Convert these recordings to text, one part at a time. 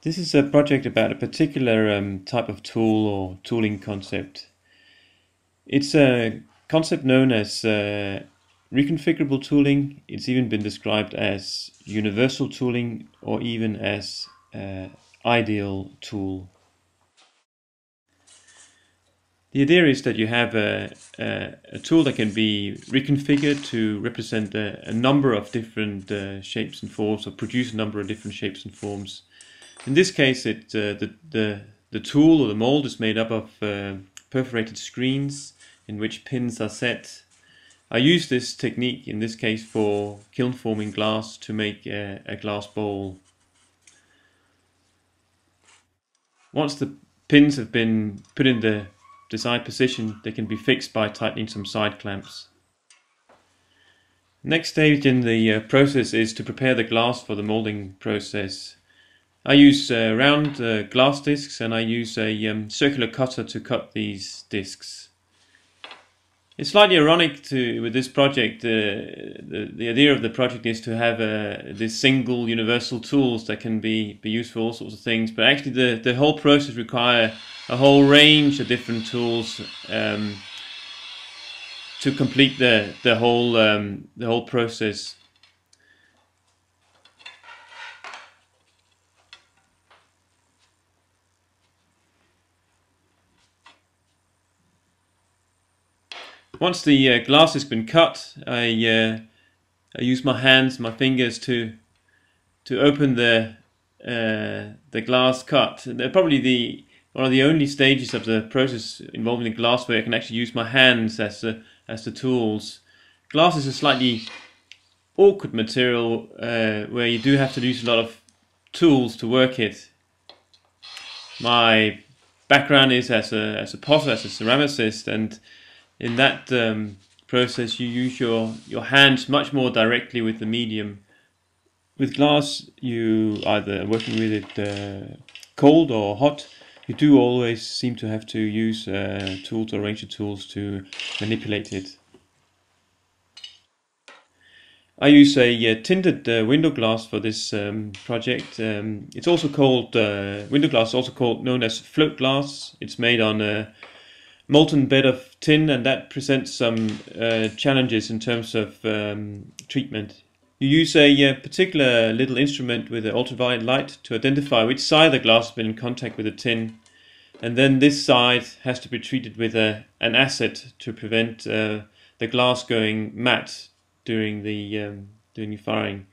This is a project about a particular type of tool or tooling concept. It's a concept known as reconfigurable tooling. It's even been described as universal tooling or even as ideal tool. The idea is that you have a tool that can be reconfigured to represent a number of different shapes and forms, or produce a number of different shapes and forms. In this case, the tool or the mold is made up of perforated screens in which pins are set. I use this technique in this case for kiln forming glass to make a glass bowl. Once the pins have been put in the desired position, they can be fixed by tightening some side clamps. Next stage in the process is to prepare the glass for the molding process. I use round glass discs, and I use a circular cutter to cut these discs. It's slightly ironic with this project. The idea of the project is to have these single universal tools that can be used for all sorts of things, but actually the whole process requires a whole range of different tools to complete the whole process. Once the glass has been cut, I use my hands, my fingers to open the glass cut. They're probably one of the only stages of the process involving the glass where I can actually use my hands as the tools. Glass is a slightly awkward material where you do have to use a lot of tools to work it. My background is as a potter, as a ceramicist, and in that process you use your hands much more directly with the medium. With glass, you either working with it cold or hot, you do always seem to have to use tools or range of tools to manipulate it. I use a tinted window glass for this project. It's also called window glass, also known as float glass. It's made on a molten bed of tin, and that presents some challenges in terms of treatment. You use a particular little instrument with an ultraviolet light to identify which side of the glass has been in contact with the tin, and then this side has to be treated with an acid to prevent the glass going matte during the firing.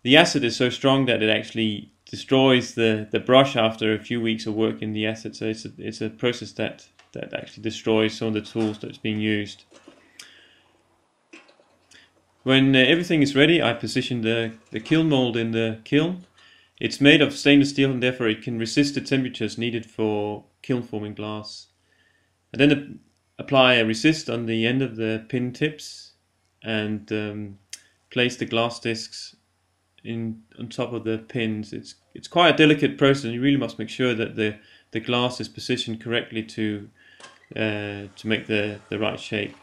The acid is so strong that it actually destroys the brush after a few weeks of work in the acid, so it's a process that actually destroys some of the tools that's being used. When everything is ready, I position the kiln mold in the kiln. It's made of stainless steel, and therefore it can resist the temperatures needed for kiln forming glass. I then apply a resist on the end of the pin tips and place the glass discs on top of the pins. It's quite a delicate process, and you really must make sure that the glass is positioned correctly to make the right shape.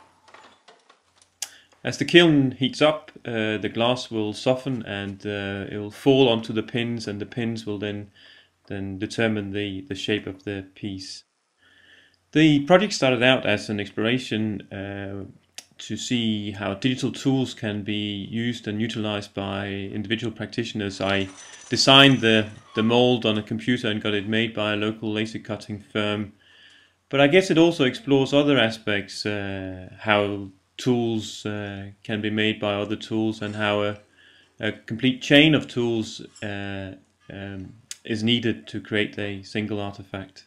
As the kiln heats up, the glass will soften and it will fall onto the pins, and the pins will then determine the shape of the piece. The project started out as an exploration to see how digital tools can be used and utilized by individual practitioners. I designed the mold on a computer and got it made by a local laser cutting firm. But I guess it also explores other aspects, how tools can be made by other tools, and how a complete chain of tools is needed to create a single artifact.